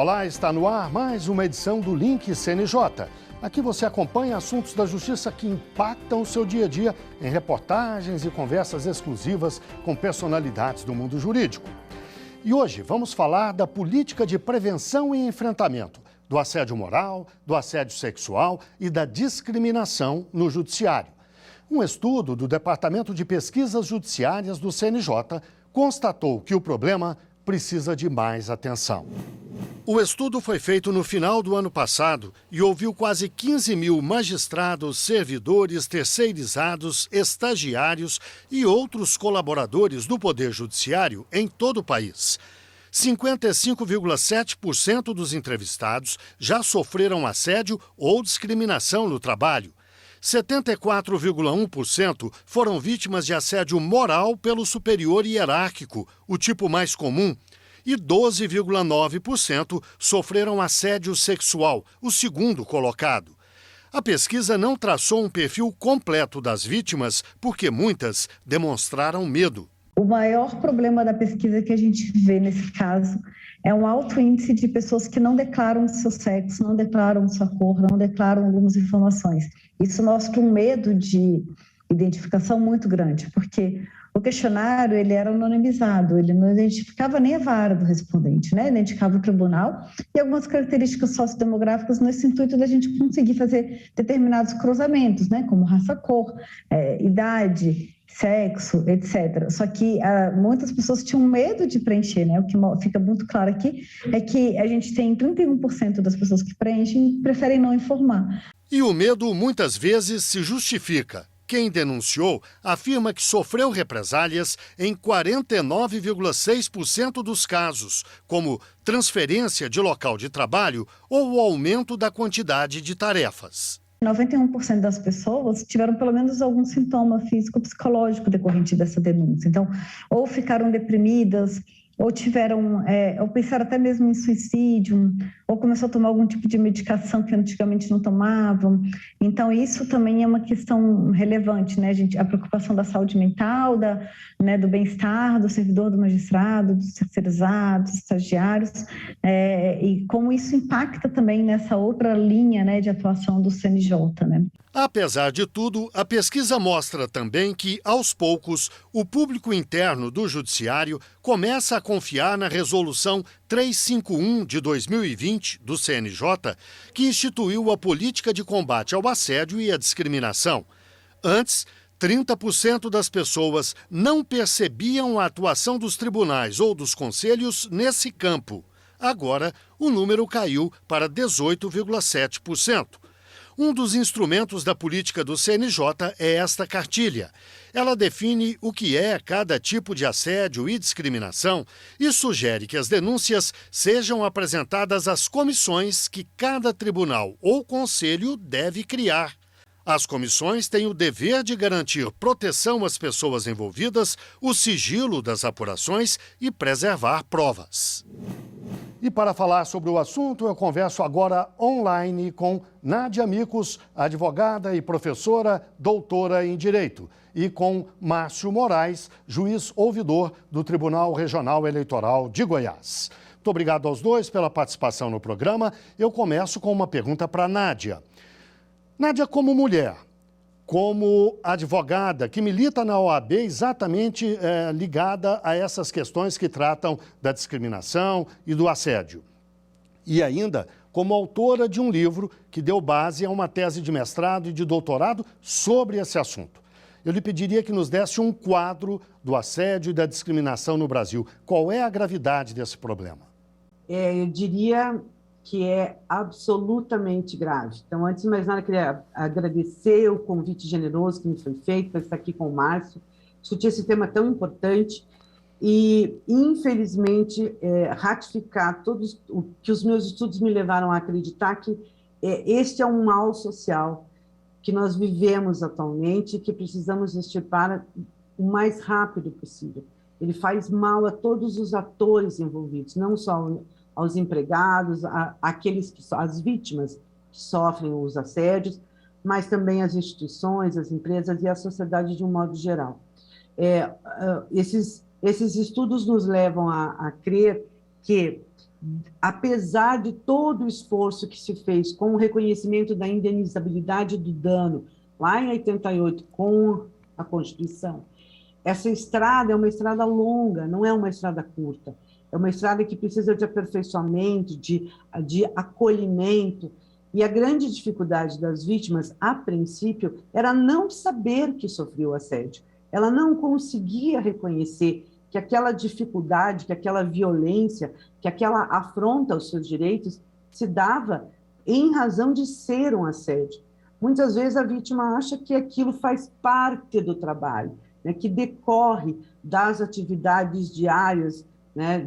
Olá, está no ar mais uma edição do Link CNJ. Aqui você acompanha assuntos da justiça que impactam o seu dia a dia em reportagens e conversas exclusivas com personalidades do mundo jurídico. E hoje vamos falar da política de prevenção e enfrentamento do assédio moral, do assédio sexual e da discriminação no judiciário. Um estudo do Departamento de Pesquisas Judiciárias do CNJ constatou que o problema precisa de mais atenção. O estudo foi feito no final do ano passado e ouviu quase 15 mil magistrados, servidores, terceirizados, estagiários e outros colaboradores do Poder Judiciário em todo o país. 55,7% dos entrevistados já sofreram assédio ou discriminação no trabalho. 74,1% foram vítimas de assédio moral pelo superior hierárquico, o tipo mais comum, e 12,9% sofreram assédio sexual, o segundo colocado. A pesquisa não traçou um perfil completo das vítimas, porque muitas demonstraram medo. O maior problema da pesquisa que a gente vê nesse caso é um alto índice de pessoas que não declaram seu sexo, não declaram sua cor, não declaram algumas informações. Isso mostra um medo de identificação muito grande, porque o questionário ele era anonimizado, ele não identificava nem a vara do respondente, né? Identificava o tribunal e algumas características sociodemográficas nesse intuito da gente conseguir fazer determinados cruzamentos, né? Como raça, cor, idade, sexo, etc. Só que muitas pessoas tinham medo de preencher, né? O que fica muito claro aqui é que a gente tem 31% das pessoas que preenchem preferem não informar. E o medo muitas vezes se justifica. Quem denunciou afirma que sofreu represálias em 49,6% dos casos, como transferência de local de trabalho ou o aumento da quantidade de tarefas. 91% das pessoas tiveram pelo menos algum sintoma físico-psicológico decorrente dessa denúncia. Então, ou ficaram deprimidas, ou tiveram, ou pensaram até mesmo em suicídio, ou começou a tomar algum tipo de medicação que antigamente não tomavam. Então, isso também é uma questão relevante, né, gente? A preocupação da saúde mental, do bem-estar do servidor, do magistrado, dos terceirizados, dos estagiários, e como isso impacta também nessa outra linha, né, de atuação do CNJ, né? Apesar de tudo, a pesquisa mostra também que, aos poucos, o público interno do Judiciário começa a confiar na Resolução 351 de 2020 do CNJ, que instituiu a política de combate ao assédio e à discriminação. Antes, 30% das pessoas não percebiam a atuação dos tribunais ou dos conselhos nesse campo. Agora, o número caiu para 18,7%. Um dos instrumentos da política do CNJ é esta cartilha. Ela define o que é cada tipo de assédio e discriminação e sugere que as denúncias sejam apresentadas às comissões que cada tribunal ou conselho deve criar. As comissões têm o dever de garantir proteção às pessoas envolvidas, o sigilo das apurações e preservar provas. E para falar sobre o assunto, eu converso agora online com Nádia Micos, advogada e professora, doutora em Direito, e com Márcio Moraes, juiz ouvidor do Tribunal Regional Eleitoral de Goiás. Muito obrigado aos dois pela participação no programa. Eu começo com uma pergunta para Nádia. Nádia, como mulher, como advogada que milita na OAB exatamente ligada a essas questões que tratam da discriminação e do assédio. E ainda como autora de um livro que deu base a uma tese de mestrado e de doutorado sobre esse assunto. Eu lhe pediria que nos desse um quadro do assédio e da discriminação no Brasil. Qual é a gravidade desse problema? Eu diria que é absolutamente grave. Então, antes de mais nada, eu queria agradecer o convite generoso que me foi feito para estar aqui com o Márcio, discutir esse tema tão importante e, infelizmente, ratificar todos o que os meus estudos me levaram a acreditar que este é um mal social que nós vivemos atualmente e que precisamos extirpar o mais rápido possível. Ele faz mal a todos os atores envolvidos, não só aos empregados, as vítimas que sofrem os assédios, mas também as instituições, as empresas e a sociedade de um modo geral. Esses estudos nos levam a crer que apesar de todo o esforço que se fez com o reconhecimento da indenizabilidade do dano, lá em 88, com a Constituição, essa estrada é uma estrada longa, não é uma estrada curta. É uma estrada que precisa de aperfeiçoamento, de acolhimento. E a grande dificuldade das vítimas, a princípio, era não saber que sofreu assédio. Ela não conseguia reconhecer que aquela dificuldade, que aquela violência, que aquela afronta aos seus direitos se dava em razão de ser um assédio. Muitas vezes a vítima acha que aquilo faz parte do trabalho, né, que decorre das atividades diárias, né,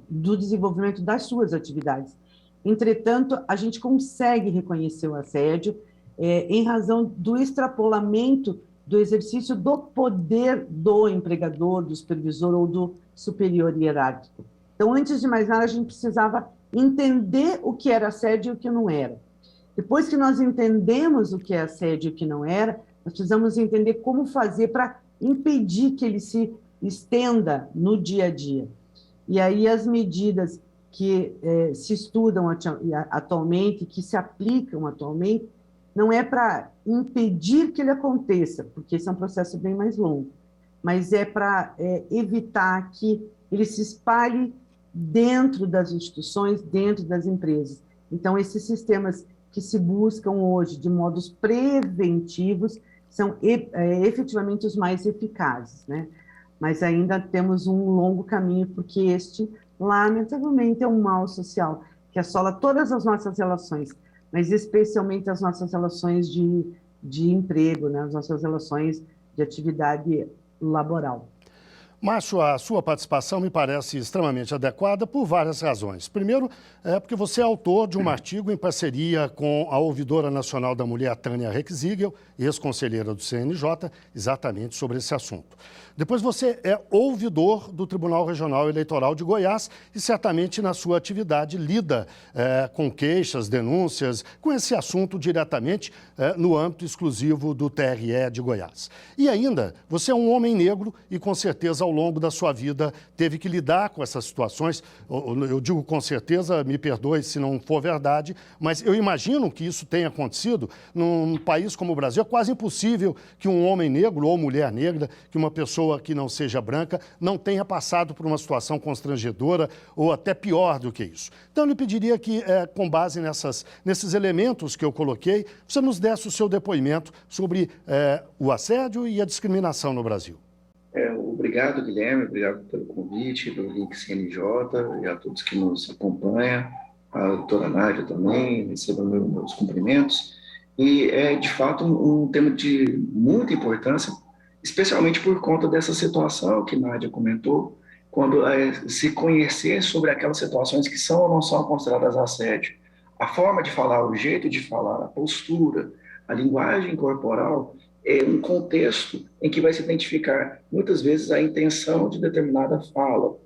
do desenvolvimento das suas atividades. Entretanto, a gente consegue reconhecer o assédio em razão do extrapolamento do exercício do poder do empregador, do supervisor ou do superior hierárquico. Então, antes de mais nada, a gente precisava entender o que era assédio e o que não era. Depois que nós entendemos o que é assédio e o que não era, nós precisamos entender como fazer para impedir que ele se estenda no dia a dia. E aí as medidas que se estudam atualmente, que se aplicam atualmente, não é para impedir que ele aconteça, porque esse é um processo bem mais longo, mas é para evitar que ele se espalhe dentro das instituições, dentro das empresas. Então, esses sistemas que se buscam hoje de modos preventivos são efetivamente os mais eficazes, né? Mas ainda temos um longo caminho, porque este, lamentavelmente, é um mal social que assola todas as nossas relações, mas especialmente as nossas relações de emprego, né? As nossas relações de atividade laboral. Márcio, a sua participação me parece extremamente adequada por várias razões. Primeiro, porque você é autor de um artigo em parceria com a ouvidora nacional da mulher, Tânia Reckziegel, ex-conselheira do CNJ, exatamente sobre esse assunto. Depois, você é ouvidor do Tribunal Regional Eleitoral de Goiás e certamente na sua atividade lida com queixas, denúncias, com esse assunto diretamente no âmbito exclusivo do TRE de Goiás. E ainda, você é um homem negro e com certeza ao longo da sua vida teve que lidar com essas situações. Eu digo com certeza, me perdoe se não for verdade, mas eu imagino que isso tenha acontecido num país como o Brasil. É quase impossível que um homem negro ou mulher negra, que uma pessoa que não seja branca, não tenha passado por uma situação constrangedora ou até pior do que isso. Então, eu lhe pediria que, com base nesses elementos que eu coloquei, você nos desse o seu depoimento sobre o assédio e a discriminação no Brasil. Obrigado, Guilherme, obrigado pelo convite, do Link CNJ e a todos que nos acompanham, a doutora Nádia também, recebam meus cumprimentos. E é, de fato, um tema de muita importância, especialmente por conta dessa situação que Nádia comentou, quando se conhecer sobre aquelas situações que são ou não são consideradas assédio. A forma de falar, o jeito de falar, a postura, a linguagem corporal, é um contexto em que vai se identificar, muitas vezes, a intenção de determinada fala.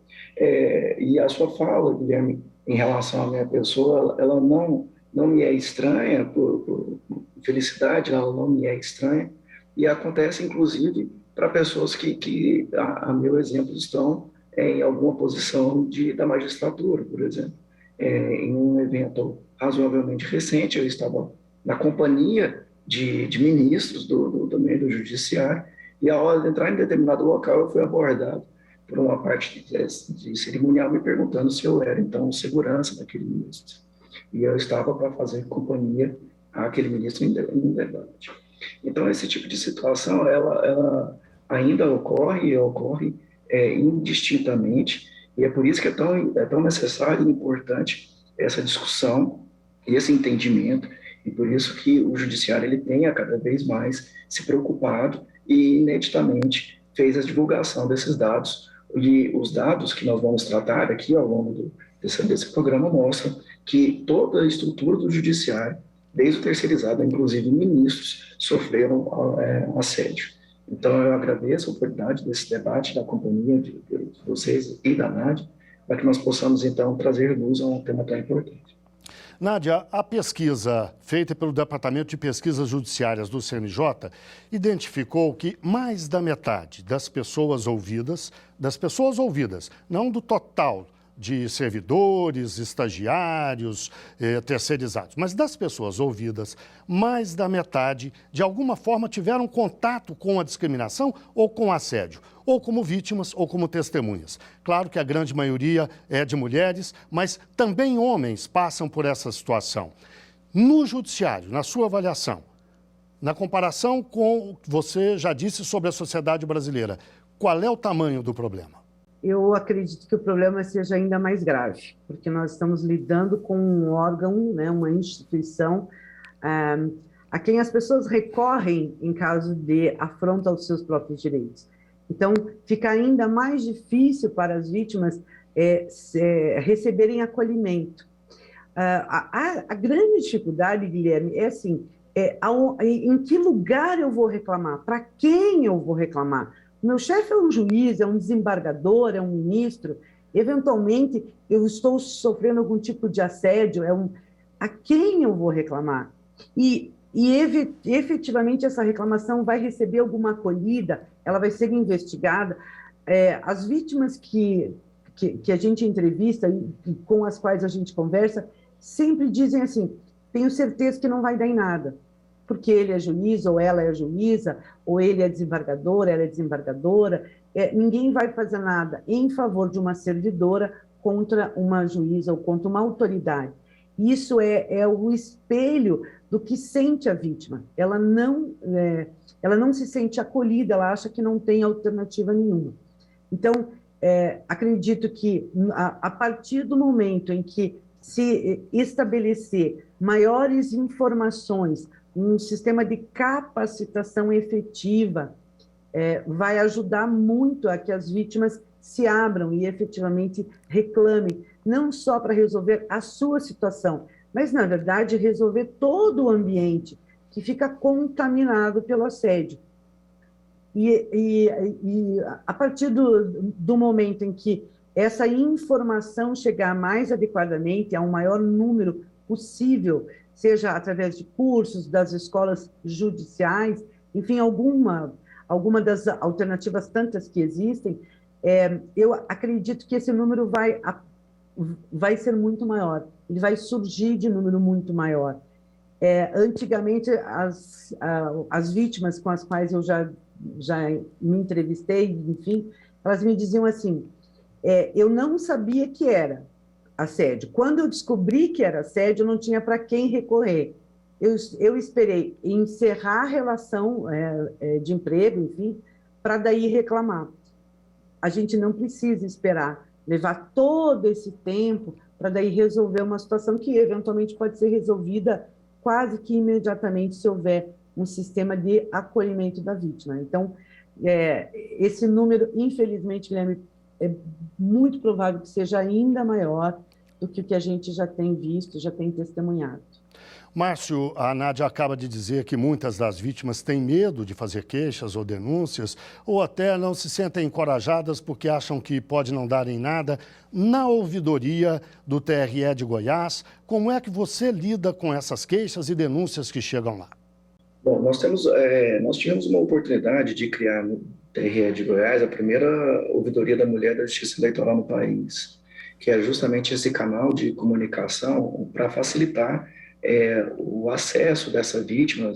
E a sua fala, Guilherme, em relação à minha pessoa, ela não me é estranha, por felicidade, ela não me é estranha, e acontece, inclusive, para pessoas que a meu exemplo, estão em alguma posição da magistratura, por exemplo. Em um evento razoavelmente recente, eu estava na companhia de ministros do meio do judiciário, e a hora de entrar em determinado local, eu fui abordado por uma parte de cerimonial me perguntando se eu era, então, segurança daquele ministro. E eu estava para fazer companhia àquele ministro em debate. Então, esse tipo de situação, ela ainda ocorre indistintamente, e é por isso que é tão necessário e importante essa discussão e esse entendimento, e por isso que o judiciário ele tenha cada vez mais se preocupado e ineditamente fez a divulgação desses dados, e os dados que nós vamos tratar aqui ao longo desse programa mostram que toda a estrutura do judiciário, desde o terceirizado, inclusive ministros, sofreram assédio. Então, eu agradeço a oportunidade desse debate, da companhia de vocês e da Nádia, para que nós possamos, então, trazer luz a um tema tão importante. Nádia, a pesquisa feita pelo Departamento de Pesquisas Judiciárias do CNJ identificou que mais da metade das pessoas ouvidas, não do total de servidores, estagiários, terceirizados, mas das pessoas ouvidas, mais da metade, de alguma forma, tiveram contato com a discriminação ou com assédio, ou como vítimas ou como testemunhas. Claro que a grande maioria é de mulheres, mas também homens passam por essa situação. No judiciário, na sua avaliação, na comparação com o que você já disse sobre a sociedade brasileira, qual é o tamanho do problema? Eu acredito que o problema seja ainda mais grave, porque nós estamos lidando com um órgão, né, uma instituição, a quem as pessoas recorrem em caso de afronta aos seus próprios direitos. Então, fica ainda mais difícil para as vítimas receberem acolhimento. A grande dificuldade, Guilherme, é assim, em que lugar eu vou reclamar? Para quem eu vou reclamar? Meu chefe é um juiz, é um desembargador, é um ministro. Eventualmente, eu estou sofrendo algum tipo de assédio. A quem eu vou reclamar? E efetivamente, essa reclamação vai receber alguma acolhida, ela vai ser investigada. As vítimas que a gente entrevista e com as quais a gente conversa sempre dizem assim, tenho certeza que não vai dar em nada, porque ele é juiz, ou ela é juíza, ou ele é desembargador, ela é desembargadora, ninguém vai fazer nada em favor de uma servidora contra uma juíza ou contra uma autoridade. Isso é o espelho do que sente a vítima. Ela não se sente acolhida, ela acha que não tem alternativa nenhuma. Então, acredito que a partir do momento em que se estabelecer maiores informações, um sistema de capacitação efetiva, vai ajudar muito a que as vítimas se abram e efetivamente reclamem, não só para resolver a sua situação, mas, na verdade, resolver todo o ambiente que fica contaminado pelo assédio. E a partir do momento em que essa informação chegar mais adequadamente a um maior número possível, seja através de cursos, das escolas judiciais, enfim, alguma das alternativas tantas que existem, eu acredito que esse número vai ser muito maior, ele vai surgir de número muito maior. Antigamente, as vítimas com as quais eu já me entrevistei, enfim, elas me diziam assim, eu não sabia que era assédio. Quando eu descobri que era assédio, eu não tinha para quem recorrer. Eu esperei encerrar a relação de emprego, enfim, para daí reclamar. A gente não precisa esperar, levar todo esse tempo para daí resolver uma situação que eventualmente pode ser resolvida quase que imediatamente se houver um sistema de acolhimento da vítima. Então, esse número, infelizmente, Guilherme, é muito provável que seja ainda maior do que o que a gente já tem visto, já tem testemunhado. Márcio, a Nádia acaba de dizer que muitas das vítimas têm medo de fazer queixas ou denúncias, ou até não se sentem encorajadas porque acham que pode não dar em nada. Na ouvidoria do TRE de Goiás, como é que você lida com essas queixas e denúncias que chegam lá? Bom, nós tivemos uma oportunidade de criar no TRE de Goiás a primeira ouvidoria da mulher da Justiça Eleitoral no país, que é justamente esse canal de comunicação para facilitar o acesso dessa vítima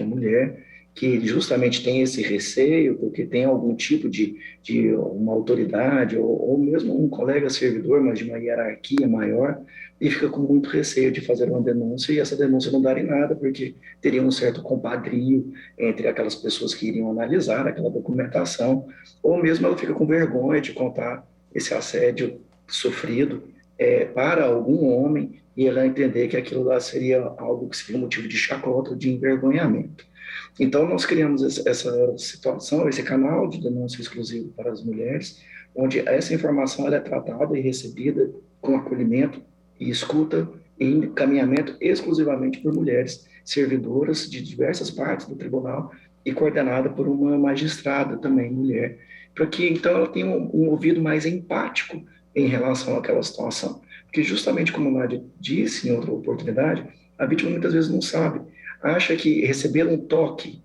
mulher, que justamente tem esse receio, porque tem algum tipo de uma autoridade, ou mesmo um colega servidor, mas de uma hierarquia maior, e fica com muito receio de fazer uma denúncia, e essa denúncia não dar em nada, porque teria um certo compadrio entre aquelas pessoas que iriam analisar aquela documentação, ou mesmo ela fica com vergonha de contar esse assédio sofrido para algum homem, e ela entender que aquilo lá seria algo que seria motivo de chacota, de envergonhamento. Então, nós criamos essa situação, esse canal de denúncia exclusivo para as mulheres, onde essa informação ela é tratada e recebida com acolhimento e escuta e encaminhamento exclusivamente por mulheres servidoras de diversas partes do tribunal e coordenada por uma magistrada também, mulher, para que, então, ela tenha um ouvido mais empático em relação àquela situação. Porque justamente como a Nádia disse em outra oportunidade, a vítima muitas vezes não sabe, acha que receber um toque,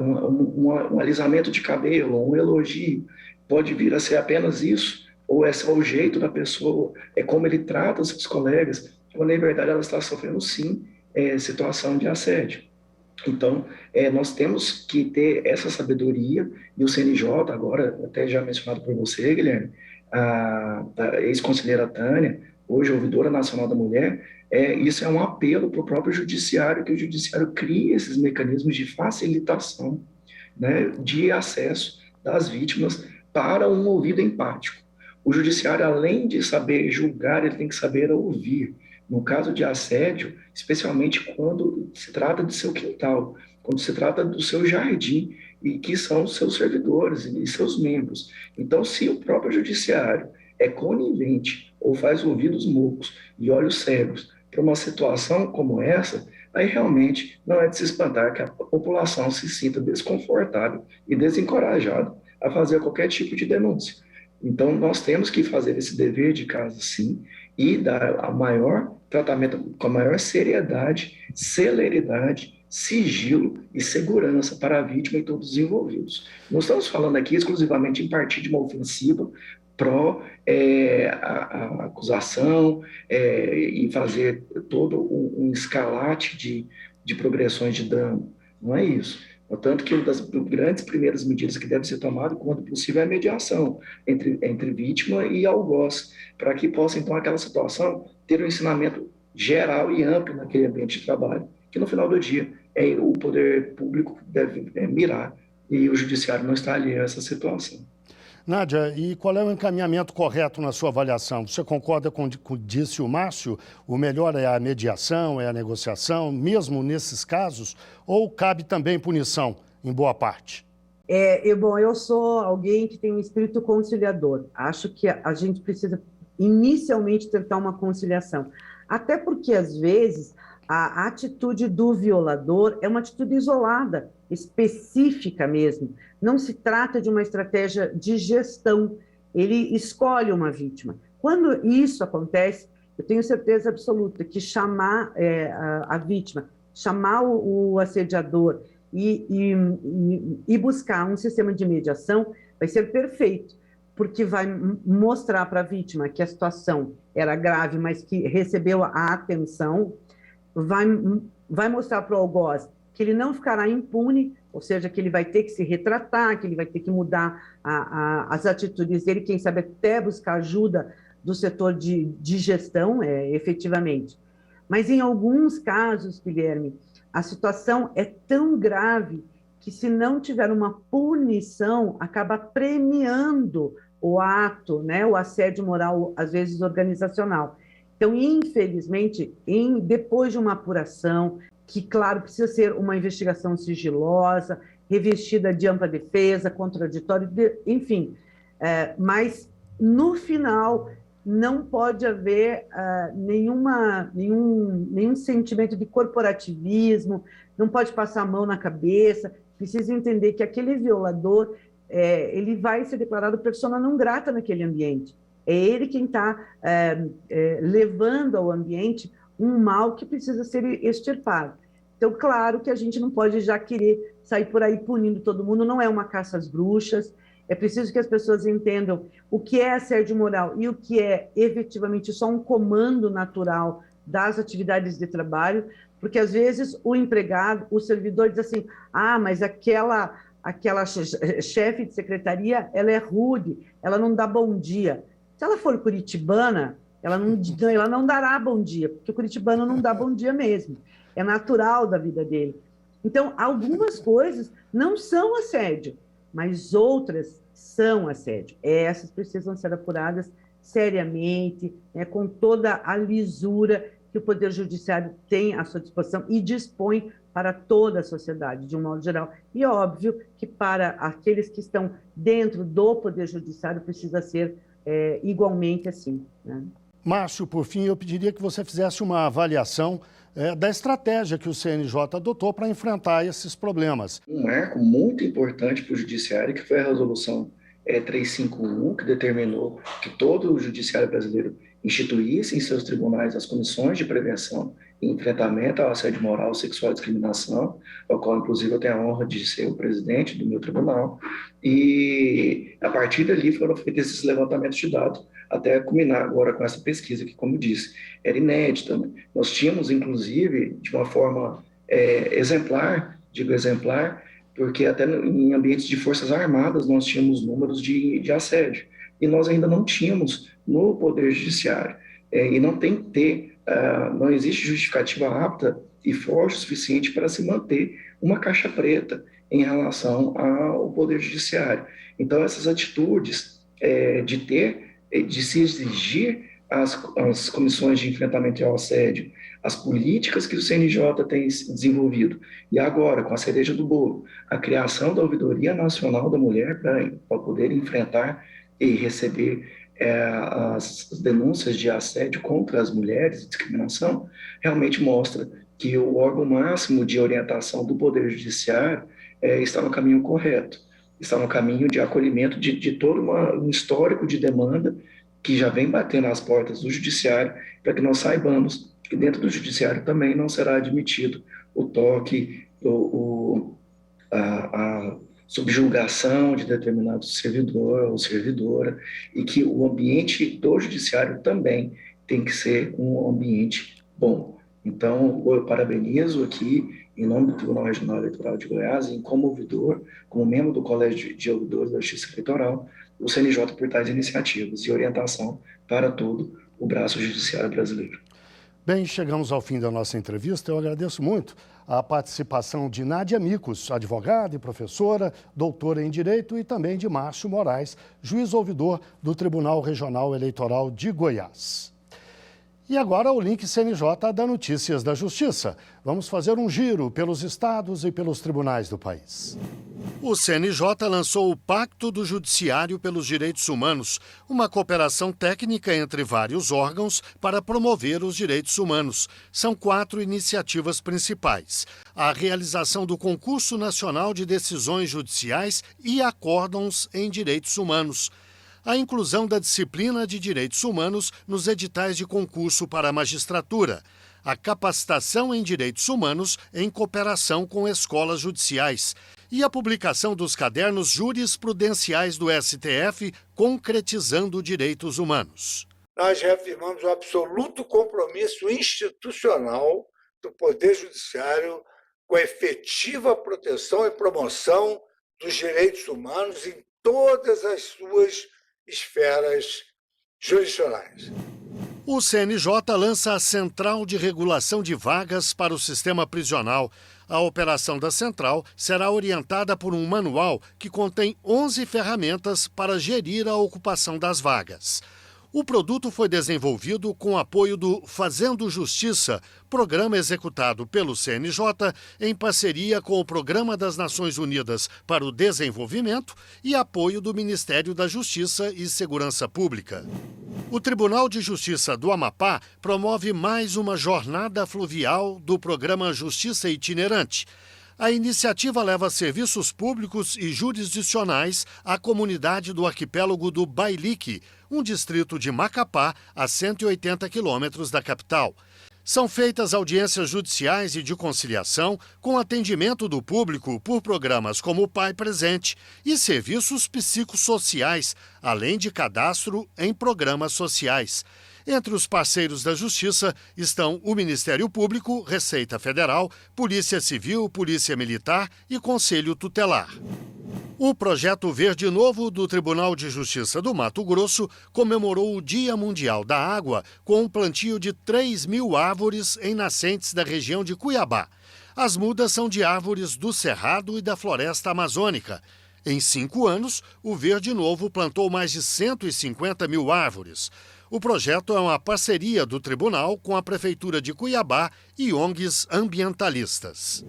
um alisamento de cabelo, um elogio, pode vir a ser apenas isso, ou é só o jeito da pessoa, é como ele trata os seus colegas, quando, na verdade, ela está sofrendo, sim, situação de assédio. Então, nós temos que ter essa sabedoria, e o CNJ, agora, até já mencionado por você, Guilherme, a ex-conselheira Tânia, hoje ouvidora nacional da mulher, isso é um apelo para o próprio judiciário, que o judiciário crie esses mecanismos de facilitação, né, de acesso das vítimas para um ouvido empático. O judiciário, além de saber julgar, ele tem que saber ouvir. No caso de assédio, especialmente quando se trata de seu quintal, quando se trata do seu jardim, e que são seus servidores e seus membros. Então, se o próprio judiciário é conivente ou faz ouvidos moucos e olhos cegos para uma situação como essa, aí realmente não é de se espantar que a população se sinta desconfortável e desencorajada a fazer qualquer tipo de denúncia. Então, nós temos que fazer esse dever de casa, sim, e dar o maior tratamento com a maior seriedade, celeridade, sigilo e segurança para a vítima e todos os envolvidos. Não estamos falando aqui exclusivamente em partir de uma ofensiva pró a acusação e fazer todo um escalate de progressões de dano. Não é isso. Portanto, que uma das grandes primeiras medidas que deve ser tomada, quando possível, é a mediação entre vítima e algoz, para que possa, então, aquela situação ter um ensinamento geral e amplo naquele ambiente de trabalho, que no final do dia o poder público deve mirar, e o judiciário não está alheio a essa situação. Nádia, e qual é o encaminhamento correto na sua avaliação? Você concorda com o que disse o Márcio? O melhor é a mediação, é a negociação, mesmo nesses casos? Ou cabe também punição, em boa parte? Bom, eu sou alguém que tem um espírito conciliador. Acho que a gente precisa inicialmente tentar uma conciliação. Até porque, às vezes, a atitude do violador é uma atitude isolada, específica mesmo. Não se trata de uma estratégia de gestão. Ele escolhe uma vítima. Quando isso acontece, eu tenho certeza absoluta que chamar a vítima, chamar o assediador e buscar um sistema de mediação vai ser perfeito, porque vai mostrar para a vítima que a situação era grave, mas que recebeu a atenção, vai mostrar para o algoz que ele não ficará impune, ou seja, que ele vai ter que se retratar, que ele vai ter que mudar as atitudes dele, quem sabe até buscar ajuda do setor de gestão, efetivamente. Mas em alguns casos, Guilherme, a situação é tão grave que, se não tiver uma punição, acaba premiando o ato, né, o assédio moral, às vezes organizacional. Então, infelizmente, depois de uma apuração, que, claro, precisa ser uma investigação sigilosa, revestida de ampla defesa, contraditório, enfim, mas, no final, não pode haver nenhum sentimento de corporativismo, não pode passar a mão na cabeça, precisa entender que aquele violador, ele vai ser declarado persona não grata naquele ambiente. É ele quem está levando ao ambiente um mal que precisa ser extirpado. Então, claro que a gente não pode já querer sair por aí punindo todo mundo, não é uma caça às bruxas, é preciso que as pessoas entendam o que é assédio moral e o que é efetivamente só um comando natural das atividades de trabalho, porque às vezes o empregado, o servidor diz assim, mas aquela chefe de secretaria, ela é rude, ela não dá bom dia. Se ela for curitibana, ela não dará bom dia, porque o curitibano não dá bom dia mesmo. É natural da vida dele. Então, algumas coisas não são assédio, mas outras são assédio. Essas precisam ser apuradas seriamente, com toda a lisura que o Poder Judiciário tem à sua disposição e dispõe para toda a sociedade, de um modo geral. E óbvio que para aqueles que estão dentro do Poder Judiciário precisa ser igualmente assim, né? Márcio, por fim, eu pediria que você fizesse uma avaliação da estratégia que o CNJ adotou para enfrentar esses problemas. Um marco muito importante para o Judiciário, que foi a resolução 351, que determinou que todo o Judiciário brasileiro instituísse em seus tribunais as comissões de prevenção enfrentamento ao assédio moral, sexual e discriminação, ao qual, inclusive, eu tenho a honra de ser o presidente do meu tribunal, e a partir dali foram feitos esses levantamentos de dados, até culminar agora com essa pesquisa, que, como disse, era inédita, né? Nós tínhamos, inclusive, de uma forma exemplar, digo exemplar, porque até em ambientes de forças armadas nós tínhamos números de assédio, e nós ainda não tínhamos no Poder Judiciário, e não tem que ter, não existe justificativa apta e forte o suficiente para se manter uma caixa preta em relação ao Poder Judiciário. Então, essas atitudes de se exigir as comissões de enfrentamento ao assédio, as políticas que o CNJ tem desenvolvido, e agora, com a cereja do bolo, a criação da Ouvidoria Nacional da Mulher para poder enfrentar e receber as denúncias de assédio contra as mulheres, discriminação, realmente mostra que o órgão máximo de orientação do Poder Judiciário está no caminho correto, está no caminho de acolhimento de todo um histórico de demanda que já vem batendo às portas do Judiciário, para que nós saibamos que dentro do Judiciário também não será admitido o toque, a subjugação de determinado servidor ou servidora, e que o ambiente do Judiciário também tem que ser um ambiente bom. Então, eu parabenizo aqui, em nome do Tribunal Regional Eleitoral de Goiás, e como ouvidor, como membro do Colégio de Ouvidores da Justiça Eleitoral, o CNJ por tais iniciativas e orientação para todo o braço judiciário brasileiro. Bem, chegamos ao fim da nossa entrevista. Eu agradeço muito a participação de Nádia Micos, advogada e professora, doutora em Direito, e também de Márcio Moraes, juiz ouvidor do Tribunal Regional Eleitoral de Goiás. E agora o link CNJ da Notícias da Justiça. Vamos fazer um giro pelos estados e pelos tribunais do país. O CNJ lançou o Pacto do Judiciário pelos Direitos Humanos, uma cooperação técnica entre vários órgãos para promover os direitos humanos. São 4 iniciativas principais: a realização do Concurso Nacional de Decisões Judiciais e Acórdãos em Direitos Humanos, a inclusão da disciplina de Direitos Humanos nos editais de concurso para a magistratura, a capacitação em Direitos Humanos em cooperação com escolas judiciais e a publicação dos cadernos jurisprudenciais do STF concretizando direitos humanos. Nós reafirmamos o absoluto compromisso institucional do Poder Judiciário com a efetiva proteção e promoção dos direitos humanos em todas as suas esferas jurisdicionais. O CNJ lança a Central de Regulação de Vagas para o Sistema Prisional. A operação da Central será orientada por um manual que contém 11 ferramentas para gerir a ocupação das vagas. O produto foi desenvolvido com apoio do Fazendo Justiça, programa executado pelo CNJ em parceria com o Programa das Nações Unidas para o Desenvolvimento e apoio do Ministério da Justiça e Segurança Pública. O Tribunal de Justiça do Amapá promove mais uma jornada fluvial do programa Justiça Itinerante. A iniciativa leva serviços públicos e jurisdicionais à comunidade do arquipélago do Bailique, um distrito de Macapá, a 180 quilômetros da capital. São feitas audiências judiciais e de conciliação com atendimento do público por programas como o Pai Presente e serviços psicossociais, além de cadastro em programas sociais. Entre os parceiros da Justiça estão o Ministério Público, Receita Federal, Polícia Civil, Polícia Militar e Conselho Tutelar. O Projeto Verde Novo do Tribunal de Justiça do Mato Grosso comemorou o Dia Mundial da Água com um plantio de 3.000 árvores em nascentes da região de Cuiabá. As mudas são de árvores do Cerrado e da Floresta Amazônica. Em 5 anos, o Verde Novo plantou mais de 150.000 árvores. O projeto é uma parceria do Tribunal com a Prefeitura de Cuiabá e ONGs ambientalistas.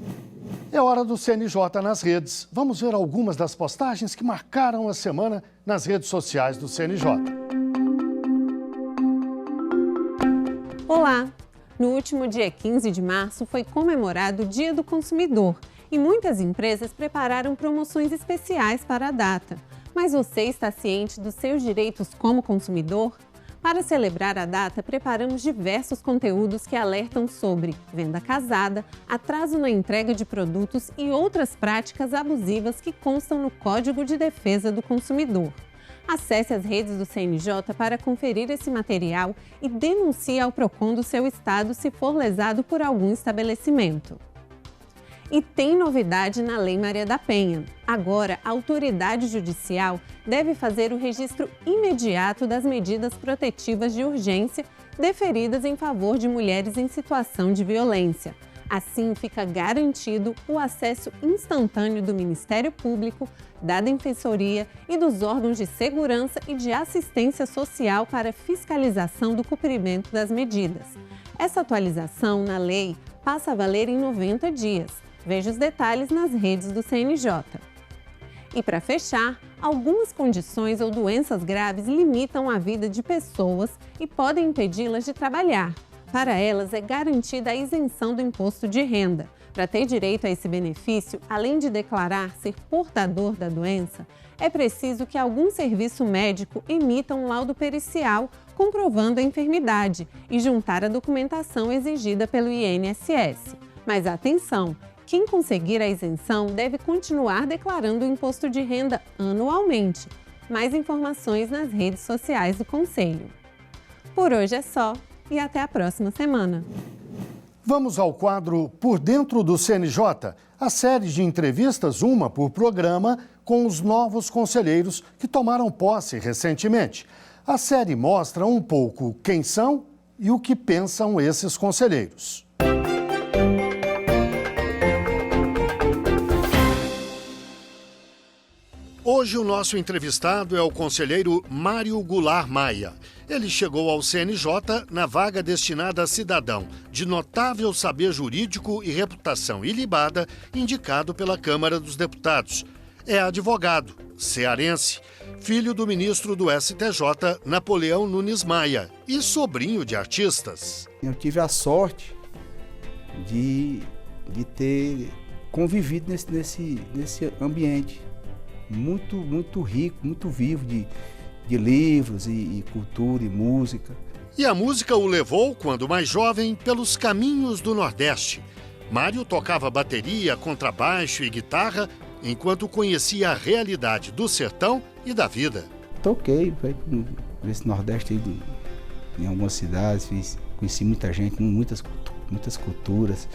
É hora do CNJ nas redes. Vamos ver algumas das postagens que marcaram a semana nas redes sociais do CNJ. Olá! No último dia 15 de março foi comemorado o Dia do Consumidor e muitas empresas prepararam promoções especiais para a data. Mas você está ciente dos seus direitos como consumidor? Para celebrar a data, preparamos diversos conteúdos que alertam sobre venda casada, atraso na entrega de produtos e outras práticas abusivas que constam no Código de Defesa do Consumidor. Acesse as redes do CNJ para conferir esse material e denuncie ao PROCON do seu estado se for lesado por algum estabelecimento. E tem novidade na Lei Maria da Penha. Agora, a autoridade judicial deve fazer o registro imediato das medidas protetivas de urgência deferidas em favor de mulheres em situação de violência. Assim, fica garantido o acesso instantâneo do Ministério Público, da Defensoria e dos órgãos de segurança e de assistência social para fiscalização do cumprimento das medidas. Essa atualização na lei passa a valer em 90 dias. Veja os detalhes nas redes do CNJ. E para fechar, algumas condições ou doenças graves limitam a vida de pessoas e podem impedi-las de trabalhar. Para elas, é garantida a isenção do imposto de renda. Para ter direito a esse benefício, além de declarar ser portador da doença, é preciso que algum serviço médico emita um laudo pericial comprovando a enfermidade e juntar a documentação exigida pelo INSS. Mas atenção! Quem conseguir a isenção deve continuar declarando o imposto de renda anualmente. Mais informações nas redes sociais do Conselho. Por hoje é só e até a próxima semana. Vamos ao quadro Por Dentro do CNJ, a série de entrevistas, uma por programa, com os novos conselheiros que tomaram posse recentemente. A série mostra um pouco quem são e o que pensam esses conselheiros. Hoje o nosso entrevistado é o conselheiro Mário Goulart Maia. Ele chegou ao CNJ na vaga destinada a cidadão de notável saber jurídico e reputação ilibada, indicado pela Câmara dos Deputados. É advogado, cearense, filho do ministro do STJ, Napoleão Nunes Maia, e sobrinho de artistas. Eu tive a sorte de ter convivido nesse ambiente muito rico, muito vivo de livros e cultura e música. E a música o levou, quando mais jovem, pelos caminhos do Nordeste. Mário tocava bateria, contrabaixo e guitarra, enquanto conhecia a realidade do sertão e da vida. Toquei nesse Nordeste aí, em algumas cidades, conheci muita gente, muitas culturas.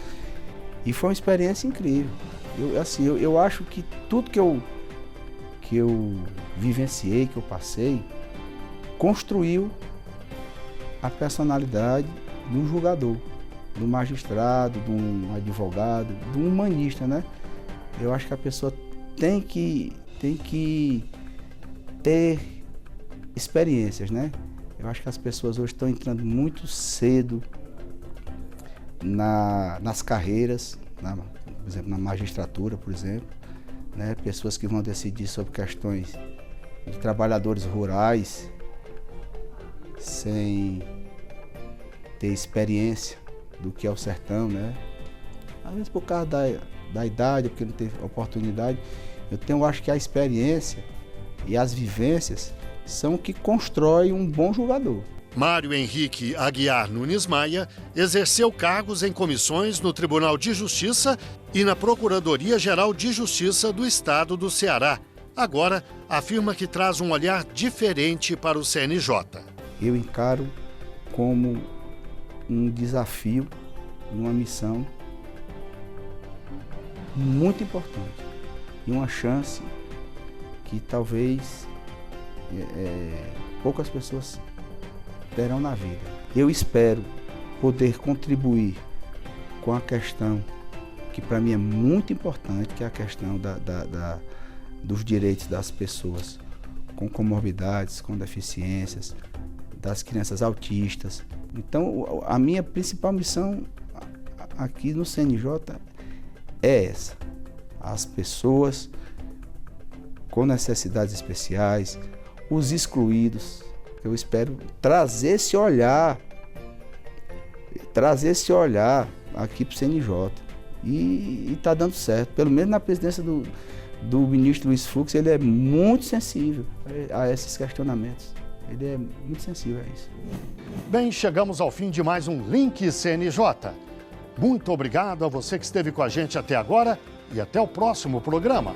E foi uma experiência incrível. Eu acho que tudo que eu vivenciei, que eu passei, construiu a personalidade do julgador, do magistrado, de um advogado, de um humanista, né? Eu acho que a pessoa tem que ter experiências, né? Eu acho que as pessoas hoje estão entrando muito cedo nas carreiras, por exemplo, na magistratura, por exemplo. Né, pessoas que vão decidir sobre questões de trabalhadores rurais sem ter experiência do que é o sertão, né? Às vezes por causa da idade, porque não teve oportunidade. Eu acho que a experiência e as vivências são o que constrói um bom julgador. Mário Henrique Aguiar Nunes Maia exerceu cargos em comissões no Tribunal de Justiça e na Procuradoria-Geral de Justiça do Estado do Ceará. Agora, afirma que traz um olhar diferente para o CNJ. Eu encaro como um desafio, uma missão muito importante e uma chance que talvez poucas pessoas terão na vida. Eu espero poder contribuir com a questão que para mim é muito importante, que é a questão dos direitos das pessoas com comorbidades, com deficiências, das crianças autistas. Então, a minha principal missão aqui no CNJ é essa. As pessoas com necessidades especiais, os excluídos. Eu espero trazer esse olhar aqui para o CNJ. E está dando certo. Pelo menos na presidência do ministro Luiz Fux, ele é muito sensível a esses questionamentos. Ele é muito sensível a isso. Bem, chegamos ao fim de mais um Link CNJ. Muito obrigado a você que esteve com a gente até agora e até o próximo programa.